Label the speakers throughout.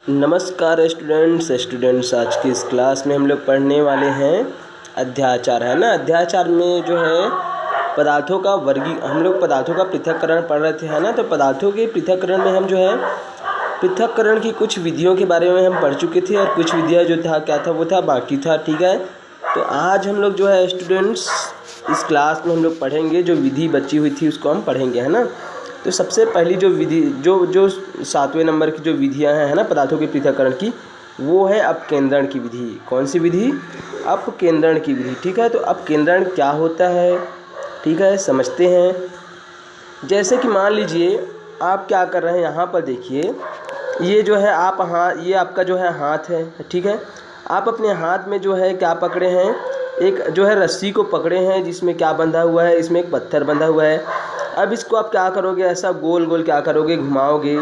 Speaker 1: नमस्कार स्टूडेंट्स आज की इस क्लास में हम लोग पढ़ने वाले हैं अध्याय 4 है ना। अध्याय 4 में जो है पदार्थों का हम लोग पदार्थों का पृथक्करण पढ़ रहे थे है ना। तो पदार्थों के पृथक्करण में हम जो है पृथक्करण की कुछ विधियों के बारे में हम पढ़ चुके थे और कुछ विधियाँ जो था क्या था वो था बाकी था, ठीक है। तो आज हम लोग जो है स्टूडेंट्स इस क्लास में हम लोग पढ़ेंगे जो विधि बची हुई थी उसको हम पढ़ेंगे है ना। तो सबसे पहली जो विधि जो 7वें नंबर की जो विधियां हैं है ना पदार्थों के पृथक्करण की, वो है अपकेंद्रण की विधि। कौन सी विधि? अपकेंद्रण की विधि, ठीक है। तो अपकेंद्रण क्या होता है, ठीक है, समझते हैं। जैसे कि मान लीजिए आप क्या कर रहे हैं, यहाँ पर देखिए ये जो है ये आपका जो है हाथ है, ठीक है। आप अपने हाथ में जो है क्या पकड़े हैं, एक जो है रस्सी को पकड़े हैं जिसमें क्या बंधा हुआ है, इसमें एक पत्थर बंधा हुआ है। अब इसको आप क्या करोगे, ऐसा गोल गोल क्या करोगे, घुमाओगे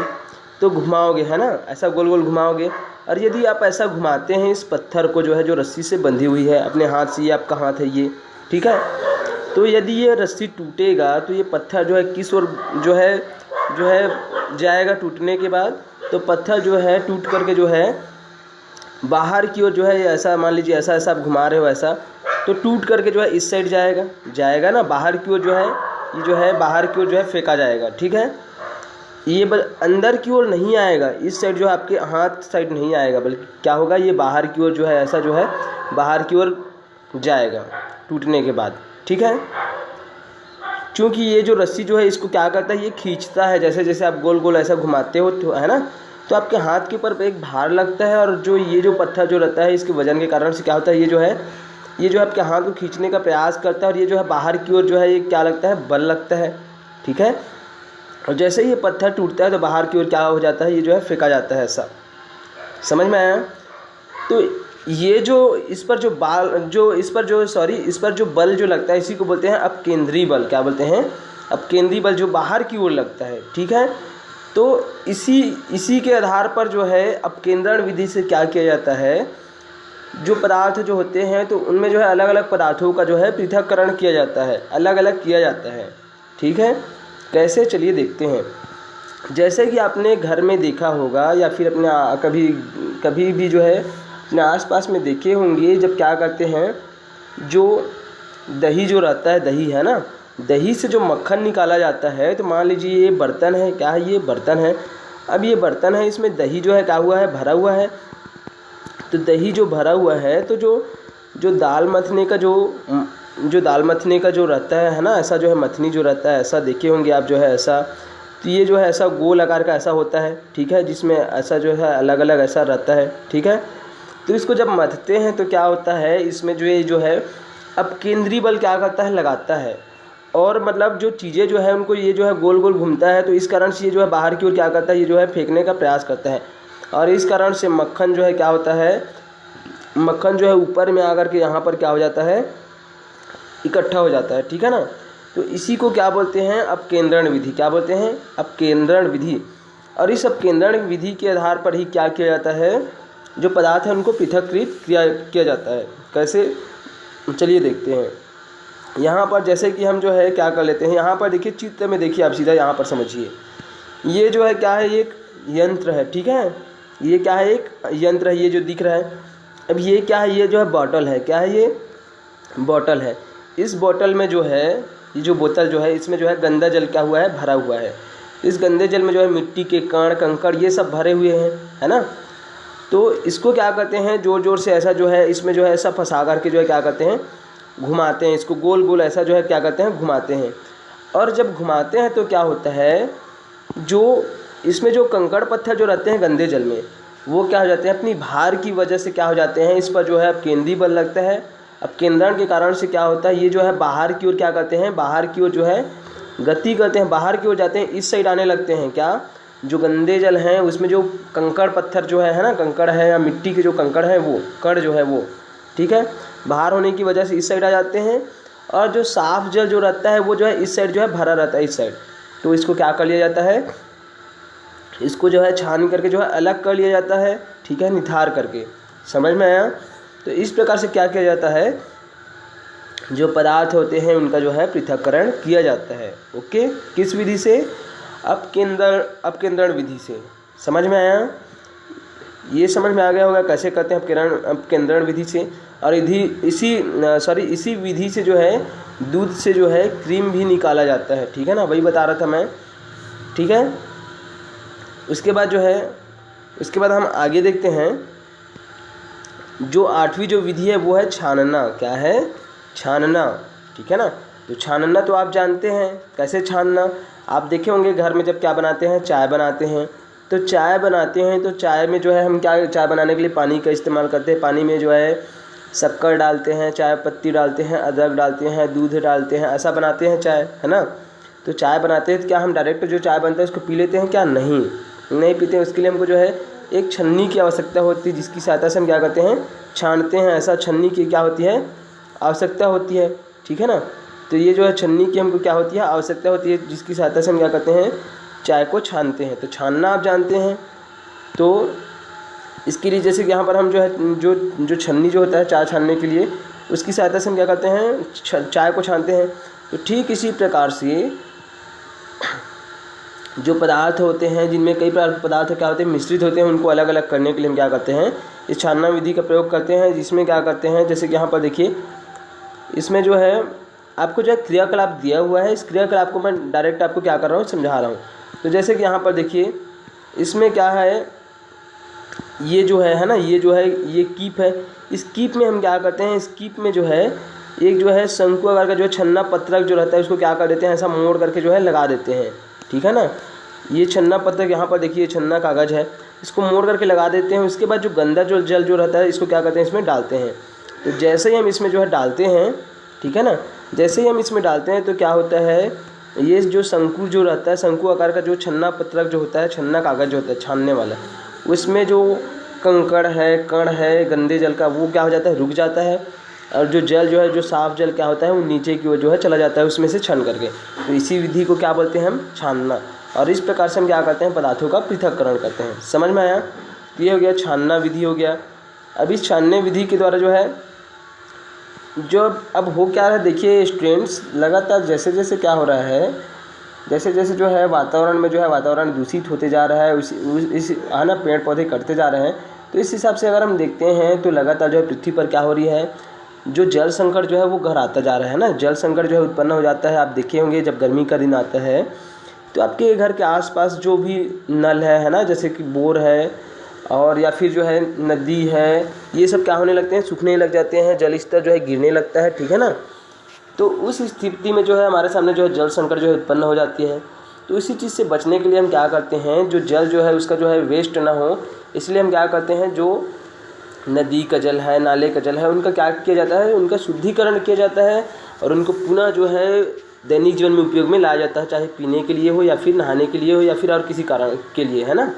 Speaker 1: तो घुमाओगे है ना, ऐसा गोल गोल घुमाओगे। और यदि आप ऐसा घुमाते हैं इस पत्थर को जो है जो रस्सी से बंधी हुई है अपने हाथ से, ये आपका हाथ है ये, ठीक है। तो यदि ये रस्सी टूटेगा तो ये पत्थर जो है किस ओर जो है जाएगा टूटने के बाद, तो पत्थर जो है टूट करके जो है बाहर की ओर जो है ऐसा, मान लीजिए ऐसा ऐसा आप घुमा रहे हो ऐसा, तो टूट करके जो है इस साइड जाएगा ना, बाहर की ओर जो है ये जो है बाहर की ओर जो है फेंका जाएगा, ठीक है। ये अंदर की ओर नहीं आएगा, इस साइड जो है आपके हाथ साइड नहीं आएगा, बल्कि क्या होगा ये बाहर की ओर जो है ऐसा जो है बाहर की ओर जाएगा टूटने के बाद, ठीक है। क्योंकि ये जो रस्सी जो है इसको क्या करता है, ये खींचता है। जैसे जैसे आप गोल गोल ऐसा घुमाते हो तो है ना, तो आपके हाथ के ऊपर एक भार लगता है और जो ये जो पत्थर जो रहता है इसके वजन के कारण से क्या होता है, ये जो आपके हाथ को खींचने का प्रयास करता है और ये जो है बाहर की ओर जो है ये क्या लगता है, बल लगता है, ठीक है। और जैसे ही ये पत्थर टूटता है तो बाहर की ओर क्या हो जाता है, ये जो है फेंका जाता है, ऐसा समझ में आया। तो ये जो इस पर जो बल जो लगता है इसी को बोलते हैं अपकेंद्री बल। क्या बोलते हैं? अपकेंद्री बल, जो बाहर की ओर लगता है, ठीक है। तो इसी के आधार पर जो है अपकेंद्रण विधि से क्या किया जाता है, जो पदार्थ जो होते हैं तो उनमें जो है अलग अलग पदार्थों का जो है पृथक्करण किया जाता है, अलग अलग किया जाता है, ठीक है। कैसे, चलिए देखते हैं। जैसे कि आपने घर में देखा होगा या फिर अपने कभी भी जो है अपने आसपास में देखे होंगे, जब क्या करते हैं, जो दही जो रहता है, दही है ना, दही से जो मक्खन निकाला जाता है, तो मान लीजिए ये बर्तन है, क्या है, ये बर्तन है। अब ये बर्तन है, इसमें दही जो है क्या हुआ है, भरा हुआ है। तो दही जो भरा हुआ है तो जो दाल मथने का जो रहता है ना, ऐसा जो है मथनी जो रहता है, ऐसा देखे होंगे आप जो है ऐसा, तो ये जो है ऐसा गोल आकार का ऐसा होता है, ठीक है, जिसमें ऐसा जो है अलग अलग ऐसा रहता है, ठीक है। तो इसको जब मथते हैं तो क्या होता है, इसमें जो है अपकेंद्री बल क्या करता है, लगाता है। और मतलब जो चीज़ें जो है उनको ये जो है गोल गोल घूमता है, तो इस कारण से ये जो है बाहर की ओर क्या करता है, ये जो है फेंकने का प्रयास करता है। और इस कारण से मक्खन जो है क्या होता है, मक्खन जो है ऊपर में आकर के यहाँ पर क्या हो जाता है, इकट्ठा हो जाता है, ठीक है ना। तो इसी को क्या बोलते हैं, अपकेंद्रण विधि। क्या बोलते हैं? अपकेंद्रण विधि। और इस अपकेंद्रण विधि के आधार पर ही क्या किया जाता है, जो पदार्थ है उनको पृथक्कृत किया जाता है। कैसे, चलिए देखते हैं। यहाँ पर जैसे कि हम जो है क्या कर लेते हैं, यहाँ पर देखिए चित्र में देखिए, आप सीधा यहाँ पर समझिए, ये जो है क्या है, एक यंत्र है, ठीक है। ये क्या है, एक यंत्र है, ये जो दिख रहा है। अब ये क्या है, ये जो है बॉटल है, क्या है, ये बॉटल है। इस बॉटल में जो है, ये जो बोतल जो है, इसमें जो है गंदा जल क्या हुआ है, भरा हुआ है। इस गंदे जल में जो है मिट्टी के कण कंकड़ ये सब भरे हुए हैं, है ना। तो इसको क्या करते हैं, जोर जोर से ऐसा जो है इसमें जो है ऐसा फंसा करके जो है क्या करते हैं, घुमाते हैं इसको गोल गोल, ऐसा जो है क्या करते हैं, घुमाते हैं। और जब घुमाते हैं तो क्या होता है, जो इसमें जो कंकड़ पत्थर जो रहते हैं गंदे जल में, वो क्या हो जाते हैं, अपनी भार की वजह से क्या हो जाते हैं, इस पर जो है अपकेंद्री बल लगता है। अपकेंद्रण के कारण से क्या होता है, ये जो है बाहर की ओर क्या करते हैं, बाहर की ओर जो है गति करते हैं, बाहर की ओर जाते हैं, इस साइड आने लगते हैं। क्या, जो गंदे जल हैं उसमें जो कंकड़ पत्थर जो है ना, कंकड़ है या मिट्टी के जो कंकड़ है, वो कण जो है वो, ठीक है, बाहर होने की वजह से इस साइड आ जाते हैं। और जो साफ जल जो रहता है वो जो है इस साइड जो है भरा रहता है, इस साइड। तो इसको क्या कर लिया जाता है, इसको जो है छान करके जो है अलग कर लिया जाता है, ठीक है, निथार करके। समझ में आया? तो इस प्रकार से क्या किया जाता है, जो पदार्थ होते हैं उनका जो है पृथक्करण किया जाता है। ओके, किस विधि से? अपकेंद्रण विधि से। समझ में आया? ये समझ में आ गया होगा कैसे करते हैं अपकेंद्रण विधि से। और इसी विधि से जो है दूध से जो है क्रीम भी निकाला जाता है, ठीक है ना, वही बता रहा था मैं, ठीक है। उसके बाद हम आगे देखते हैं। जो 8वीं जो विधि है वो है छानना। क्या है? छानना, ठीक है ना। तो छानना तो आप जानते हैं कैसे छानना। आप देखे होंगे घर में जब क्या बनाते हैं, चाय बनाते हैं। तो चाय बनाते हैं तो चाय में जो है हम क्या, चाय बनाने के लिए पानी का इस्तेमाल करते हैं। पानी में जो है शक्कर डालते हैं, चाय पत्ती डालते हैं, अदरक डालते हैं, दूध डालते हैं, ऐसा बनाते हैं चाय, है ना। तो चाय बनाते हैं तो क्या हम डायरेक्ट जो चाय बनता है उसको पी लेते हैं क्या? नहीं पीते हैं। उसके लिए हमको जो है एक छन्नी की आवश्यकता होती है, जिसकी सहायता से हम क्या करते हैं, छानते हैं। ऐसा छन्नी की क्या होती है, आवश्यकता होती है, ठीक है ना। तो ये जो है छन्नी की हमको क्या होती है, आवश्यकता होती है, जिसकी सहायता से हम क्या करते हैं, चाय को छानते हैं। तो छानना आप जानते हैं। तो इसके लिए जैसे कि यहाँ पर हम जो है जो छन्नी जो होता है चाय छानने के लिए, उसकी सहायता से हम क्या करते हैं, चाय को छानते हैं। तो ठीक इसी प्रकार से जो पदार्थ होते हैं, जिनमें कई प्रकार के पदार्थ क्या होते हैं, मिश्रित होते हैं, उनको अलग अलग करने के लिए हम क्या करते हैं, इस छानना विधि का प्रयोग करते हैं। जिसमें क्या करते हैं, जैसे कि यहाँ पर देखिए, इसमें जो है आपको जो है क्रियाकलाप दिया हुआ है। इस क्रियाकलाप को मैं डायरेक्ट आपको क्या कर रहा हूँ, समझा रहा हूँ। तो जैसे कि यहाँ पर देखिए, इसमें क्या है, ये जो है ना, ये जो है ये कीप है। इस कीप में हम क्या करते हैं, इस कीप में जो है एक जो है शंकु आकार का जो है छन्ना पत्रक जो रहता है, उसको क्या कर देते हैं, ऐसा मोड़ करके जो है लगा देते हैं, ठीक है ना। ये छन्ना पत्रक यहाँ पर देखिए, छन्ना कागज़ है, इसको मोड़ करके लगा देते हैं। उसके बाद जो गंदा जो जल जो रहता है, इसको क्या करते हैं, इसमें डालते हैं। तो जैसे ही हम इसमें जो है डालते हैं, ठीक है ना, जैसे ही हम इसमें डालते हैं तो क्या होता है, ये जो शंकु जो रहता है, शंकु आकार का जो छन्ना पत्रक जो होता है, छन्ना कागज़ जो होता है छानने वाला, उसमें जो कंकड़ है, कण है गंदे जल का, वो क्या हो जाता है, रुक जाता है। और जो जल जो है, जो साफ़ जल क्या होता है, वो नीचे की ओर जो है चला जाता है उसमें से छन करके। तो इसी विधि को क्या बोलते हैं हम, छानना। और इस प्रकार से हम क्या करते हैं, पदार्थों का पृथक्करण करते हैं। समझ में आया? ये हो गया छानना विधि हो गया। अब इस छानने विधि के द्वारा जो है, जो अब हो क्या रहा है, देखिए स्टूडेंट्स, लगातार जैसे जैसे क्या हो रहा है, जैसे जैसे जो है वातावरण में जो है वातावरण दूषित होते जा रहा है, इस ना पेड़ पौधे कटते जा रहे हैं। तो इस हिसाब से अगर हम देखते हैं तो लगातार जो है पृथ्वी पर क्या हो रही है, जो जल संकट जो है वो घर आता जा रहा है ना। जल संकट जो है उत्पन्न हो जाता है। आप देखे होंगे जब गर्मी का दिन आता है तो आपके घर के आसपास जो भी नल है ना, जैसे कि बोर है और या फिर जो है नदी है, ये सब क्या होने लगते हैं, सूखने लग जाते हैं, जल स्तर जो है गिरने लगता है, ठीक है ना। तो उस स्थिति में जो है हमारे सामने जो है जल संकट जो है उत्पन्न हो जाती है। तो इसी चीज़ से बचने के लिए हम क्या करते हैं, जो जल जो है उसका जो है वेस्ट ना हो, इसलिए हम क्या करते हैं, जो नदी का जल है, नाले का जल है, उनका क्या किया जाता है, उनका शुद्धिकरण किया जाता है और उनको पुनः जो है दैनिक जीवन में उपयोग में लाया जाता है, चाहे पीने के लिए हो या फिर नहाने के लिए हो या फिर और किसी कारण के लिए, है ना।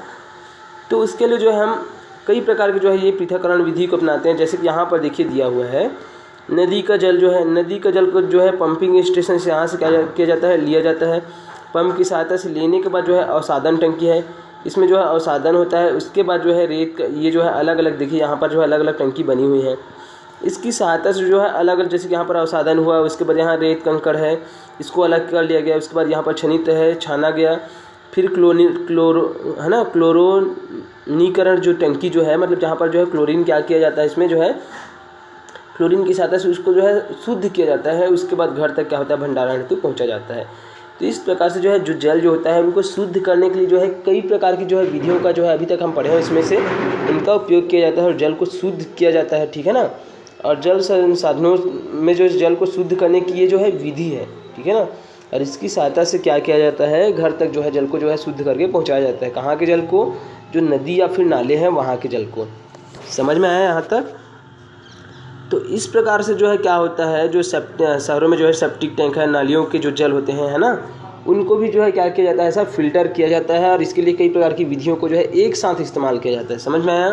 Speaker 1: तो उसके लिए जो है हम कई प्रकार के जो है ये पृथक्करण विधि को अपनाते हैं। जैसे कि यहाँ पर देखिए दिया हुआ है, नदी का जल जो है, नदी का जल को जो है पंपिंग स्टेशन से यहाँ से क्या किया जाता है, लिया जाता है। पंप की सहायता से लेने के बाद जो है अवसादन टंकी है, इसमें जो है अवसादन होता है। उसके बाद जो है रेत का, ये जो है अलग अलग देखिए यहाँ पर जो है अलग अलग टंकी बनी हुई है। इसकी सहायता से जो है अलग अलग, जैसे कि यहाँ पर अवसादन हुआ, उसके बाद यहाँ रेत कंकड़ है, इसको अलग कर लिया गया। उसके बाद यहाँ पर छनित है, छाना गया। फिर क्लोरोनीकरण जो टंकी जो है, मतलब जहाँ पर जो है क्लोरीन क्या किया जाता है, इसमें जो है क्लोरीन की सहायता से उसको जो है शुद्ध किया जाता है। उसके बाद घर तक क्या होता है, भंडारण हेतु पहुँचा जाता है। तो इस प्रकार से जो है जो जल जो होता है उनको शुद्ध करने के लिए जो है कई प्रकार की जो है विधियों का जो है अभी तक हम पढ़े हैं, इसमें से इनका उपयोग किया जाता है और जल को शुद्ध किया जाता है, ठीक है ना। और जल संसाधनों में जो जल को शुद्ध करने की ये जो है विधि है, ठीक है ना। और इसकी सहायता से क्या किया जाता है, घर तक जो है जल को जो है शुद्ध करके पहुँचाया जाता है। कहाँ के जल को, जो नदी या फिर नाले हैं वहाँ के जल को। समझ में आया यहाँ तक? तो इस प्रकार से जो है क्या होता है, जो शहरों में जो है सेप्टिक टैंक है, नालियों के जो जल होते हैं, है ना, उनको भी जो है क्या किया जाता है, ऐसा फिल्टर किया जाता है। और इसके लिए कई प्रकार की विधियों को जो है एक साथ इस्तेमाल किया जाता है। समझ में आया?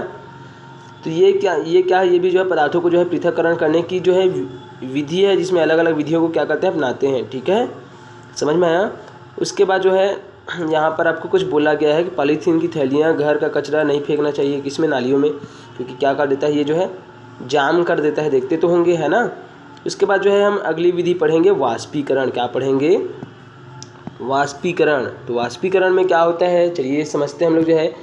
Speaker 1: तो ये क्या है, ये भी जो है पदार्थों को जो है पृथक्करण करने की जो है विधि है, जिसमें अलग अलग विधियों को क्या करते हैं, अपनाते हैं, ठीक है। समझ में आया? उसके बाद जो है यहाँ पर आपको कुछ बोला गया है कि पॉलीथीन की थैलियाँ, घर का कचरा नहीं फेंकना चाहिए किसमें, नालियों में, क्योंकि क्या कर देता है, ये जो है जाम कर देता है। देखते तो होंगे, है ना। उसके बाद जो है हम अगली विधि पढ़ेंगे वाष्पीकरण। क्या पढ़ेंगे? वाष्पीकरण। तो वाष्पीकरण में क्या होता है, चलिए समझते हैं हम लोग जो है।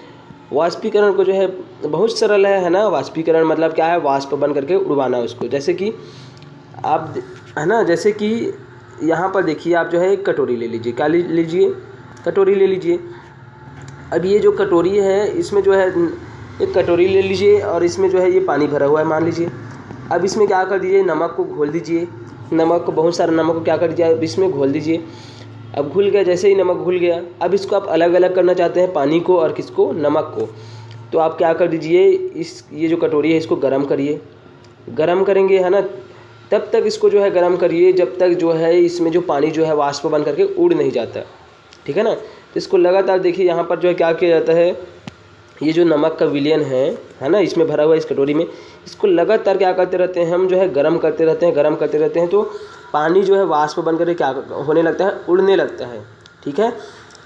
Speaker 1: वाष्पीकरण को जो है बहुत सरल है ना। वाष्पीकरण मतलब क्या है, वाष्प बन करके उड़वाना उसको। जैसे कि आप है ना, जैसे कि यहाँ पर देखिए आप जो है एक कटोरी ले लीजिए, क्या लीजिए, कटोरी ले लीजिए। अब ये जो कटोरी है इसमें जो है एक कटोरी ले लीजिए और इसमें जो है ये पानी भरा हुआ है मान लीजिए। अब इसमें क्या कर दीजिए, नमक को घोल दीजिए। नमक को, बहुत सारा नमक को क्या कर दीजिए, अब इसमें घोल दीजिए। अब घुल गया, जैसे ही नमक घुल गया, अब इसको आप अलग अलग करना चाहते हैं, पानी को और किसको, नमक को। तो आप क्या कर दीजिए, ये जो कटोरी है इसको गर्म करिए। गर्म करेंगे है ना, तब तक इसको जो है गर्म करिए जब तक जो है इसमें जो पानी जो है वाष्प बन करके उड़ नहीं जाता, ठीक है ना। तो इसको लगातार देखिए, यहाँ पर जो है क्या किया जाता है, ये जो नमक का विलयन है ना, इसमें भरा हुआ इस कटोरी में, इसको लगातार क्या करते रहते हैं हम, जो है गर्म करते रहते हैं, गर्म करते रहते हैं। तो पानी जो है वाष्प बन करके क्या होने लगता है, उड़ने लगता है, ठीक है।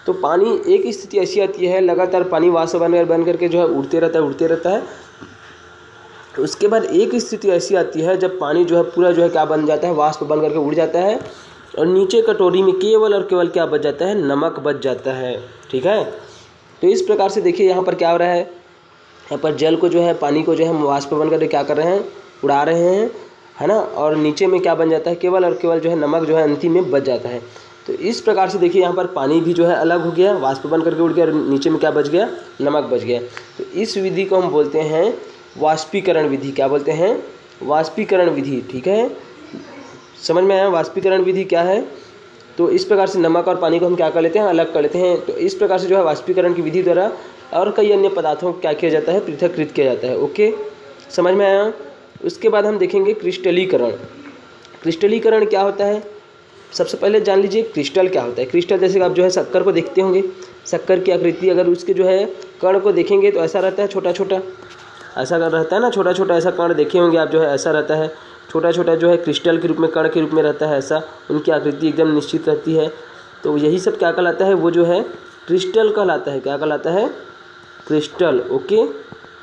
Speaker 1: तो पानी एक स्थिति ऐसी आती है, लगातार पानी वाष्प बन करके जो है उड़ते रहता है। उसके बाद एक स्थिति ऐसी आती है जब पानी जो है पूरा जो है क्या बन जाता है, वाष्प बन करके उड़ जाता है और नीचे कटोरी में केवल और केवल क्या बच जाता है, नमक बच जाता है, ठीक है। तो इस प्रकार से देखिए यहाँ पर क्या हो रहा है, यहाँ पर जल को जो है, पानी को जो है हम वाष्प बन करके क्या कर रहे हैं, उड़ा रहे हैं, है ना। और नीचे में क्या बन जाता है, केवल और केवल जो है नमक जो है अंतिम में बच जाता है। तो इस प्रकार से देखिए यहाँ पर पानी भी जो है अलग हो गया, वाष्प बन करके उड़ गया और नीचे में क्या बच गया, नमक बच गया। तो इस विधि को हम बोलते हैं वाष्पीकरण विधि। क्या बोलते हैं, वाष्पीकरण विधि, ठीक है। समझ में आया वाष्पीकरण विधि क्या है। तो इस प्रकार से नमक और पानी को हम क्या कर लेते हैं, अलग कर लेते हैं। तो इस प्रकार से जो है वाष्पीकरण की विधि द्वारा और कई अन्य पदार्थों को क्या किया जाता है, पृथक्कृत किया जाता है। ओके, समझ में आया। उसके बाद हम देखेंगे क्रिस्टलीकरण। क्रिस्टलीकरण क्या होता है, सबसे पहले जान लीजिए क्रिस्टल क्या होता है। क्रिस्टल जैसे आप जो है शक्कर को देखते होंगे, शक्कर की आकृति अगर उसके जो है कण को देखेंगे तो ऐसा रहता है, छोटा छोटा ऐसा रहता है ना, छोटा छोटा ऐसा कण देखे होंगे आप, जो है ऐसा रहता है, छोटा छोटा जो है क्रिस्टल के रूप में, कण के रूप में रहता है, ऐसा उनकी आकृति एकदम निश्चित रहती है। तो यही सब क्या कहलाता है, वो जो है क्रिस्टल कहलाता है। क्या कहलाता है, क्रिस्टल। ओके,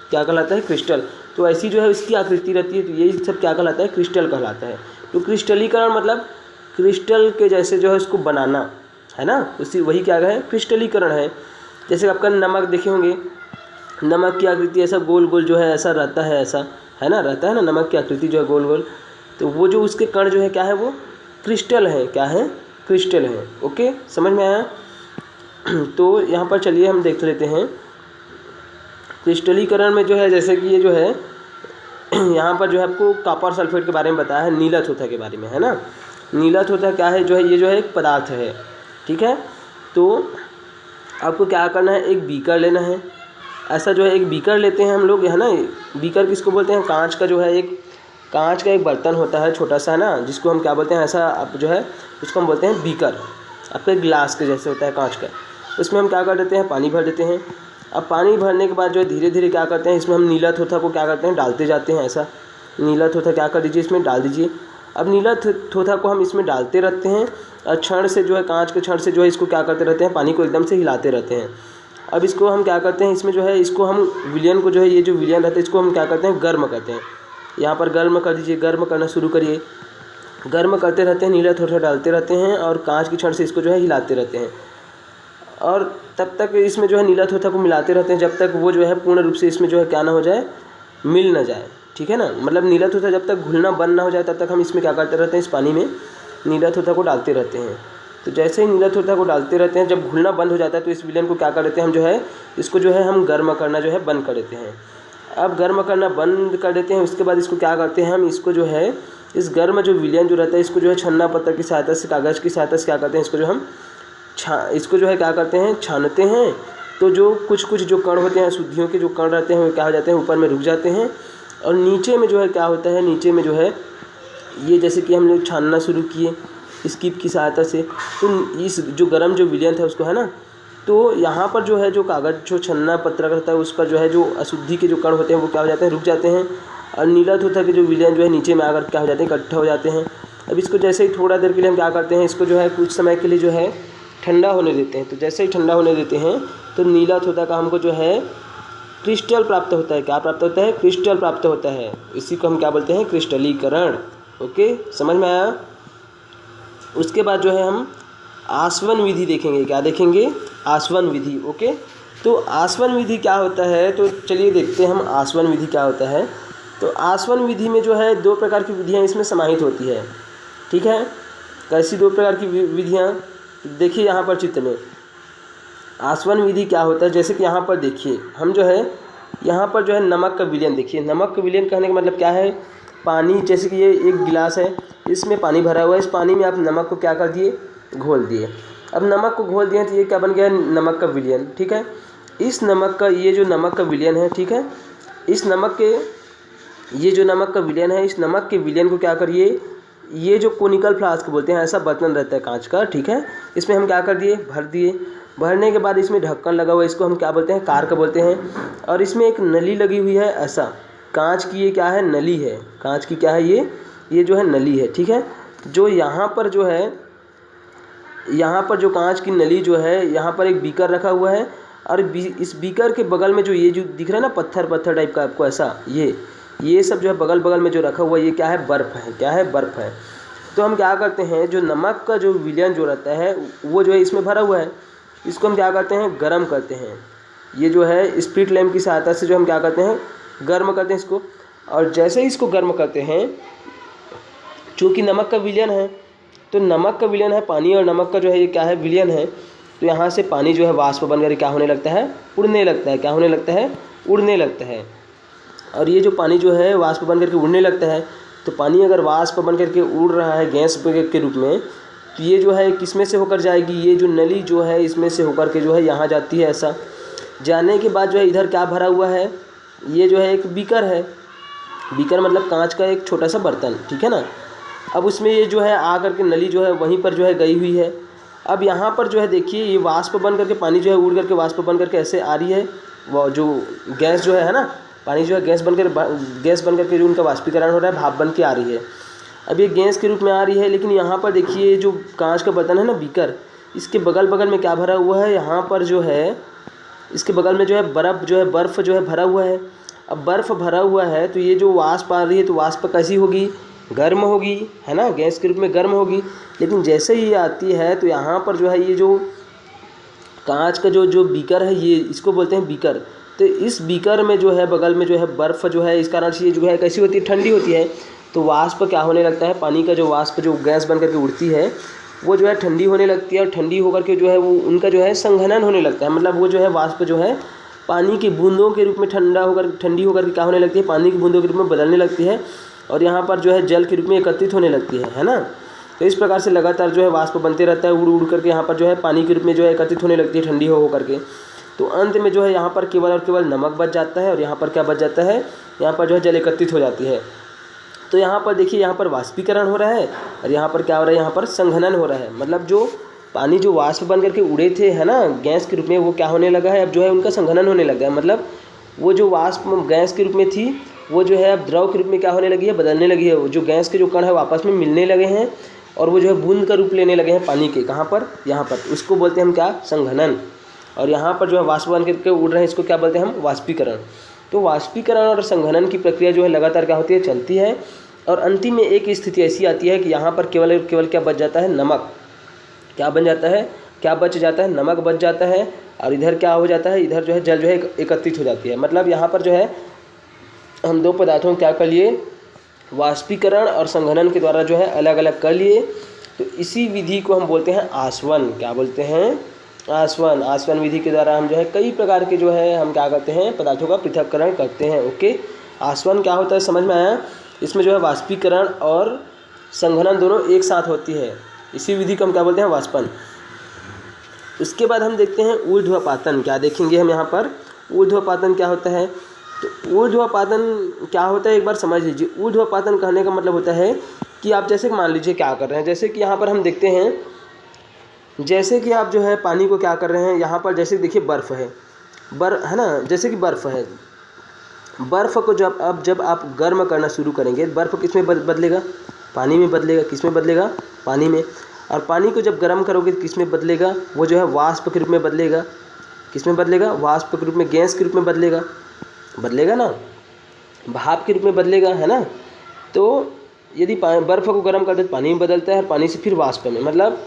Speaker 1: क्या कहलाता है, क्रिस्टल। तो ऐसी जो है इसकी आकृति रहती है, तो यही सब क्या कहलाता है, क्रिस्टल कहलाता है। तो क्रिस्टलीकरण मतलब क्रिस्टल के जैसे जो है उसको बनाना, है ना, उसी वही क्या है, क्रिस्टलीकरण है। जैसे आपका नमक देखे होंगे, नमक की आकृति ऐसा गोल गोल जो है ऐसा रहता है, ऐसा है ना, रहता है ना, नमक की आकृति जो है गोल गोल। तो वो जो उसके कण जो है क्या है, वो क्रिस्टल है। क्या है, क्रिस्टल है। ओके, समझ में आया। तो यहाँ पर चलिए हम देख लेते हैं क्रिस्टलीकरण में जो है, जैसे कि ये जो है यहाँ पर जो है आपको कॉपर सल्फेट के बारे में बताया है, नीला थोथा के बारे में, है ना। नीला थोथा क्या है, जो है ये जो है एक पदार्थ है, ठीक है। तो आपको क्या करना है, एक बीकर लेना है। ऐसा जो है एक बीकर लेते हैं हम लोग, है ना। बीकर किसको बोलते हैं, कांच का जो है एक, कांच का एक बर्तन होता है छोटा सा ना, जिसको हम क्या बोलते हैं, ऐसा आप जो है उसको हम बोलते हैं बीकर। आपका गिलास के जैसे होता है कांच का, उसमें हम क्या कर देते हैं, पानी भर देते हैं। अब पानी भरने के बाद जो है धीरे धीरे क्या करते हैं, इसमें हम नीला थोथा को क्या करते हैं, डालते जाते हैं। ऐसा नीला थोथा क्या कर दीजिए, इसमें डाल दीजिए। अब नीला थोथा को हम इसमें डालते रहते हैं और छड़ से जो है, कांच के छड़ से जो है इसको क्या करते रहते हैं, पानी को एकदम से हिलाते रहते हैं। अब इसको हम क्या करते हैं, इसमें जो है इसको हम विलयन को जो है, ये जो विलयन रहता है इसको हम क्या करते हैं, गर्म करते हैं। यहाँ पर गर्म कर दीजिए, गर्म करना शुरू करिए। गर्म करते रहते हैं, नीला थोड़ा डालते रहते हैं और कांच की छड़ से इसको जो है हिलाते रहते हैं। और तब तक इसमें जो है नीला थोथा को मिलाते रहते हैं जब तक वो जो है पूर्ण रूप से इसमें जो है क्या ना हो जाए, मिल ना जाए, ठीक है ना। मतलब नीला थोथा जब तक घुलना बंद ना हो जाए तब तक हम इसमें क्या करते रहते हैं, इस पानी में नीला थोथा को डालते रहते हैं। तो जैसे ही नीला थोथा को डालते रहते हैं, जब घुलना बंद हो जाता है तो इस विलयन को क्या कर देते हैं हम, जो है इसको जो है हम गर्म करना जो है बंद कर देते हैं। अब गर्म करना बंद कर देते हैं, उसके बाद इसको क्या करते हैं हम, इसको जो है इस गर्म जो विलयन जो रहता है इसको जो है छन्ना पत्थर की सहायता से, कागज़ की सहायता से क्या करते हैं, इसको जो हम इसको जो है क्या करते हैं, छानते हैं। तो जो कुछ जो कण होते हैं, अशुद्धियों के जो कण रहते हैं वो क्या हो जाते हैं, ऊपर में रुक जाते हैं। और नीचे में जो है क्या होता है, नीचे में जो है ये जैसे कि हम लोग छानना शुरू किए स्कीप की सहायता से, तो इस जो गर्म जो विलयन था उसको, है ना, तो यहाँ पर जो है जो कागज़ जो छन्ना पत्रक रहता है उस पर जो है जो अशुद्धि के जो कण होते हैं वो क्या हो जाते हैं, रुक जाते हैं। और नीला थोथा के जो विलयन जो है नीचे में आकर क्या हो जाते हैं, इकट्ठा हो जाते हैं। अब इसको जैसे ही थोड़ा देर के लिए हम क्या करते हैं, इसको जो है कुछ समय के लिए जो है ठंडा होने देते हैं। तो जैसे ही ठंडा होने देते हैं तो नीला थोथा का हमको जो है क्रिस्टल प्राप्त होता है। क्या प्राप्त होता है, क्रिस्टल प्राप्त होता है। इसी को हम क्या बोलते हैं, क्रिस्टलीकरण। ओके, समझ में आया। उसके बाद जो है हम आसवन विधि देखेंगे। क्या देखेंगे, आसवन विधि। ओके, तो आसवन विधि क्या होता है, तो चलिए देखते हैं हम आसवन विधि क्या होता है। तो आसवन विधि में जो है 2 प्रकार की विधियाँ इसमें समाहित होती है, ठीक है। कैसी 2 प्रकार की विधियाँ, देखिए यहाँ पर चित्र में आसवन विधि क्या होता है। जैसे कि यहाँ पर देखिए हम जो है यहाँ पर जो है नमक का विलयन, देखिए नमक का विलयन कहने का मतलब क्या है, पानी, जैसे कि ये एक गिलास है, इसमें पानी भरा हुआ है, इस पानी में आप नमक को क्या कर दिए, घोल दिए। अब नमक को घोल दिए तो ये क्या बन गया, नमक का विलयन, ठीक है। इस नमक का, ये जो नमक का विलयन है, ठीक है, इस नमक के, ये जो नमक का विलयन है, इस नमक के विलयन को क्या करिए, ये जो कोनिकल फ्लास्क बोलते हैं, ऐसा बर्तन रहता है कांच का, ठीक है, इसमें हम क्या कर दिए, भर दिए। भरने के बाद इसमें ढक्कन लगा हुआ है, इसको हम क्या बोलते हैं, कारक बोलते हैं। और इसमें एक नली लगी हुई है, ऐसा कांच की, ये क्या है, नली है, कांच की क्या है, ये जो है नली है, ठीक है। जो यहाँ पर जो है, यहाँ पर जो कांच की नली जो है, यहाँ पर एक बीकर रखा हुआ है, और इस बीकर के बगल में जो ये जो दिख रहा है ना, पत्थर पत्थर टाइप का आपको, ऐसा ये सब जो है बगल बगल में जो रखा हुआ है, ये क्या है, बर्फ़ है, क्या है, बर्फ़ है। तो हम क्या करते हैं, जो नमक का जो विलयन जो रहता है वो जो है इसमें भरा हुआ है, इसको हम क्या करते हैं, गर्म करते हैं। ये जो है स्प्रिट लैम्प की सहायता से जो हम क्या करते हैं, गर्म करते हैं इसको। और जैसे ही इसको गर्म करते हैं, चूँकि नमक का विलयन है, तो नमक का विलयन है पानी, और नमक का जो है ये क्या है, विलयन है, तो यहाँ से पानी जो है वाष्प बनकर क्या होने लगता है, उड़ने लगता है, क्या होने लगता है, उड़ने लगता है। और ये जो पानी जो है वाष्प बन करके उड़ने लगता है, तो पानी अगर वाष्प बन करके उड़ रहा है गैस के रूप में, तो ये जो है किस में से होकर जाएगी, ये जो नली जो है इसमें से होकर के जो है यहाँ जाती है। ऐसा जाने के बाद जो है इधर क्या भरा हुआ है, ये जो है एक बीकर है, बीकर मतलब कांच का एक छोटा सा बर्तन, ठीक है ना। अब उसमें ये जो है आ करके नली जो है वहीं पर जो है गई हुई है। अब यहाँ पर जो है देखिए, ये वाष्प बन करके पानी जो है उड़ करके वाष्प बन करके ऐसे आ रही है, वो जो गैस जो है ना, पानी जो है गैस बन करके जो उनका वाष्पीकरण हो रहा है, भाप बन के आ रही है। अब ये गैस के रूप में आ रही है, लेकिन यहाँ पर देखिए जो कांच का बर्तन है ना, बीकर, इसके बगल बगल में क्या भरा हुआ है, यहाँ पर जो है इसके बगल में जो है बर्फ़ जो है भरा हुआ है। अब बर्फ़ भरा हुआ है, तो ये जो वाष्प आ रही है, तो वाष्प कैसी होगी, गर्म होगी, है ना, गैस के रूप में गर्म होगी। लेकिन जैसे ही ये आती है, तो यहाँ पर जो है ये जो कांच का जो बीकर है, ये इसको बोलते हैं बीकर। तो इस बीकर में जो है बगल में जो है बर्फ़ जो है, इस कारण से ये जो है कैसी होती है, ठंडी होती है। तो वाष्प क्या होने लगता है, पानी का जो वाष्प जो गैस बन करके उड़ती है, वो जो है ठंडी होने लगती है, और ठंडी होकर के जो है वो उनका जो है संघनन होने लगता है। मतलब वो जो है वाष्प जो है पानी की बूंदों के रूप में ठंडी होकर के क्या होने लगती है, पानी की बूंदों के रूप में बदलने लगती है, और यहाँ पर जो है जल के रूप में एकत्रित होने लगती है ना। तो इस प्रकार से लगातार जो है वाष्प बनते रहता है, उड़ उड़ करके यहाँ पर जो है पानी के रूप में जो है एकत्रित होने लगती है, ठंडी हो करके। तो अंत में जो है यहाँ पर केवल और केवल नमक बच जाता है, और यहाँ पर क्या बच जाता है, यहाँ पर जो है जल एकत्रित हो जाती है। तो यहाँ पर देखिए, यहाँ पर वाष्पीकरण हो रहा है, और यहाँ पर क्या हो रहा है, यहाँ पर संघनन हो रहा है। मतलब जो पानी जो वाष्प बन करके उड़े थे, है ना, गैस के रूप में, वो क्या होने लगा है, अब जो है उनका संघनन होने लगा है। मतलब वो जो वाष्प गैस के रूप में थी, वो जो है अब द्रव के रूप में क्या होने लगी है, बदलने लगी है। जो गैस के जो कण है वो आपस में मिलने लगे हैं, और वो जो है बूंद का रूप लेने लगे हैं पानी के। कहाँ पर, यहाँ पर। उसको बोलते हैं हम क्या, संघनन। और यहाँ पर जो है वाष्प बन करके उड़ रहे हैं, इसको क्या बोलते हैं हम, वाष्पीकरण। तो वाष्पीकरण और संघनन की प्रक्रिया जो है लगातार क्या होती है, चलती है। और अंतिम में एक स्थिति ऐसी आती है कि यहाँ पर केवल क्या बच जाता है, नमक। क्या बन जाता है, क्या बच जाता है, नमक बच जाता है। और इधर क्या हो जाता है, इधर जो है जल जो है एकत्रित हो जाती है। मतलब यहाँ पर जो है हम 2 पदार्थों को क्या कर लिए, वाष्पीकरण और संघनन के द्वारा जो है अलग अलग कर लिए। तो इसी विधि को हम बोलते हैं आसवन। क्या बोलते हैं, आसवन। आसवन विधि के द्वारा हम जो है कई प्रकार के जो है हम क्या करते हैं, पदार्थों का पृथक्करण करते हैं। ओके, आसवन क्या होता है, समझ में आया। इसमें जो है वाष्पीकरण और संघनन दोनों एक साथ होती है। इसी विधि को हम क्या बोलते हैं, वाष्पन। उसके बाद हम देखते हैं ऊर्ध्वपातन। क्या देखेंगे हम यहाँ पर, ऊर्ध्वपातन क्या होता है। तो ऊर्ध्वपातन क्या होता है, एक बार समझ लीजिए। ऊर्ध्वपातन कहने का मतलब होता है कि आप जैसे मान लीजिए क्या कर रहे हैं, जैसे कि यहाँ पर हम देखते हैं, जैसे कि आप जो है पानी को क्या कर रहे हैं, यहाँ पर जैसे देखिए बर्फ़ है, है ना, जैसे कि बर्फ़ है। बर्फ़ को जब आप गर्म करना शुरू करेंगे, बर्फ़ किस में बदलेगा, पानी में बदलेगा। किस में बदलेगा, पानी में। और पानी को जब गर्म करोगे तो किस में बदलेगा, वो जो है वाष्प के रूप में बदलेगा। किस में बदलेगा, वाष्प के रूप में, गैस के रूप में बदलेगा ना, भाप के रूप में बदलेगा, है ना। तो यदि बर्फ़ को गर्म करते तो पानी में बदलता है, और पानी से फिर वाष्प में। मतलब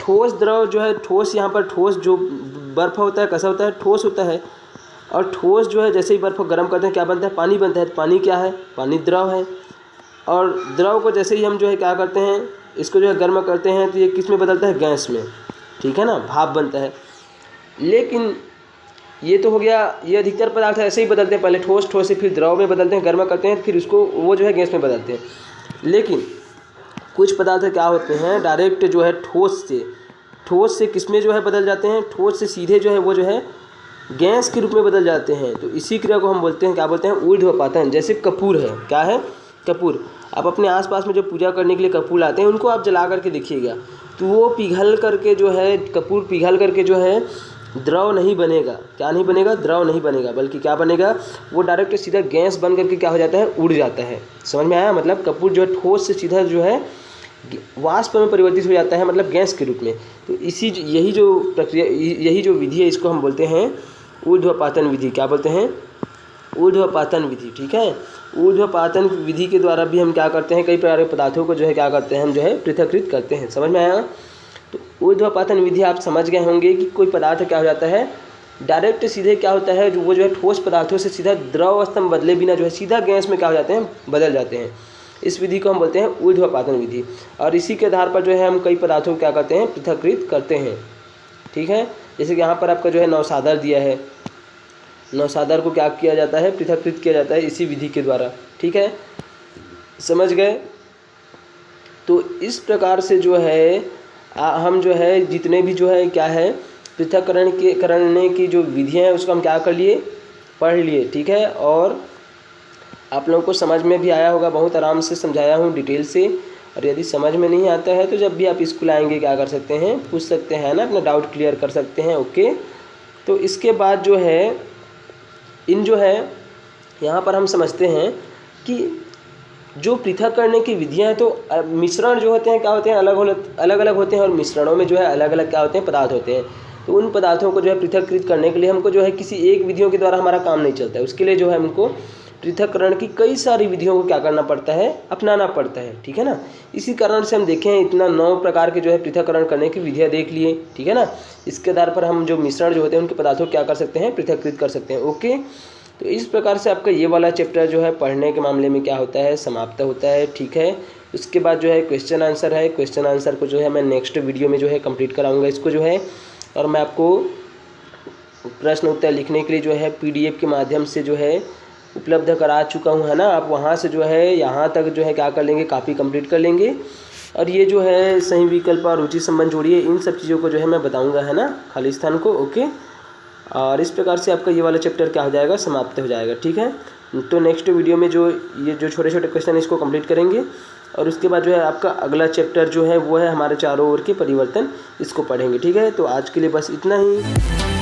Speaker 1: ठोस द्रव जो है, ठोस यहाँ पर ठोस जो बर्फ़ होता है कैसा होता है, ठोस होता है। और ठोस जो है जैसे ही बर्फ़ को गर्म करते हैं क्या बनता है, पानी बनता है। पानी क्या है, पानी द्रव है। और द्रव को जैसे ही हम जो है क्या करते हैं, इसको जो है गर्म करते हैं तो ये किस में बदलता है, गैस में, ठीक है ना, भाप बनता है। लेकिन ये तो हो गया, ये अधिकतर पदार्थ ऐसे ही बदलते हैं, पहले ठोस से फिर द्रव में बदलते हैं, गर्म करते हैं, फिर उसको वो जो है गैस में बदलते हैं। लेकिन कुछ पदार्थ क्या होते हैं डायरेक्ट जो है ठोस से किस में जो है बदल जाते हैं, ठोस से सीधे जो है वो जो है गैस के रूप में बदल जाते हैं। तो इसी क्रिया को हम बोलते हैं, क्या बोलते हैं, ऊर्ध्वपातन। जैसे कपूर है, क्या है, कपूर। आप अपने आसपास में जो पूजा करने के लिए कपूर लाते हैं उनको आप जला करके देखिएगा, तो वो पिघल करके जो है, कपूर पिघल करके जो है द्रव नहीं बनेगा। क्या नहीं बनेगा, द्रव नहीं बनेगा, बल्कि क्या बनेगा, वो डायरेक्ट सीधा गैस बन करके क्या हो जाता है, उड़ जाता है। समझ में आया, मतलब कपूर जो है ठोस से सीधा जो है वाष्प में परिवर्तित हो जाता है, मतलब गैस के रूप में। तो यही जो प्रक्रिया, यही जो विधि है, इसको हम बोलते हैं ऊर्ध्वपातन विधि। क्या बोलते हैं, ऊर्ध्वपातन विधि, ठीक है। ऊर्ध्वपातन विधि के द्वारा भी हम क्या करते हैं, कई प्रकार के पदार्थों को जो है क्या करते हैं, हम जो है पृथक्कृत करते हैं। समझ में आया। तो ऊर्ध्वपातन विधि आप समझ गए होंगे कि कोई पदार्थ क्या हो जाता है, डायरेक्ट सीधे क्या होता है, वो जो है ठोस पदार्थों से सीधा द्रव अवस्था में बदले बिना जो है सीधा गैस में क्या हो जाते हैं, बदल जाते हैं। इस विधि को हम बोलते हैं ऊर्ध्वपातन विधि। और इसी के आधार पर जो है हम कई पदार्थों को क्या करते हैं, पृथक्कृत करते हैं, ठीक है। जैसे कि यहाँ पर आपका जो है नौसादर दिया है, नौसादर को क्या किया जाता है, पृथक्कृत किया जाता है इसी विधि के द्वारा, ठीक है, समझ गए। तो इस प्रकार से जो है हम जो है जितने भी जो है क्या है पृथक्करण करने की जो विधियाँ हैं उसको हम क्या कर लिए, पढ़ लिए, ठीक है। और आप लोगों को समझ में भी आया होगा, बहुत आराम से समझाया हूँ डिटेल से। और यदि समझ में नहीं आता है तो जब भी आप स्कूल आएंगे क्या कर सकते हैं, पूछ सकते हैं ना, अपना डाउट क्लियर कर सकते हैं, ओके। तो इसके बाद जो है इन जो है यहाँ पर हम समझते हैं कि जो पृथक करने की विधियाँ हैं, तो मिश्रण जो होते हैं क्या होते हैं, अलग अलग होते हैं। और मिश्रणों में जो है अलग अलग क्या होते हैं, पदार्थ होते हैं। तो उन पदार्थों को जो है पृथक्कृत करने के लिए हमको जो है किसी एक विधियों के द्वारा हमारा काम नहीं चलता है। उसके लिए जो है हमको पृथक्करण की कई सारी विधियों को क्या करना पड़ता है, अपनाना पड़ता है, ठीक है ना। इसी कारण से हम देखें इतना 9 प्रकार के जो है पृथक्करण करने की विधियाँ देख लिए, ठीक है ना। इसके आधार पर हम जो मिश्रण जो होते हैं उनके पदार्थों को क्या कर सकते हैं, पृथक्कृत कर सकते हैं, ओके। तो इस प्रकार से आपका ये वाला चैप्टर जो है पढ़ने के मामले में क्या होता है, समाप्त होता है, ठीक है। उसके बाद जो है क्वेश्चन आंसर है, क्वेश्चन आंसर को जो है मैं नेक्स्ट वीडियो में जो है कंप्लीट कराऊंगा इसको जो है। और मैं आपको प्रश्न उत्तर लिखने के लिए जो है PDF के माध्यम से जो है उपलब्ध करा चुका हूँ, है ना। आप वहाँ से जो है यहाँ तक जो है क्या कर लेंगे, काफ़ी कंप्लीट कर लेंगे। और ये जो है सही विकल्प और रुचि संबंध जोड़िए, इन सब चीज़ों को जो है मैं बताऊँगा, है ना, खाली स्थान को, ओके। और इस प्रकार से आपका ये वाला चैप्टर क्या हो जाएगा, समाप्त हो जाएगा, ठीक है। तो नेक्स्ट वीडियो में जो ये जो छोटे छोटे क्वेश्चन है इसको कंप्लीट करेंगे। और उसके बाद जो है आपका अगला चैप्टर जो है वो है हमारे चारों ओर के परिवर्तन, इसको पढ़ेंगे, ठीक है। तो आज के लिए बस इतना ही।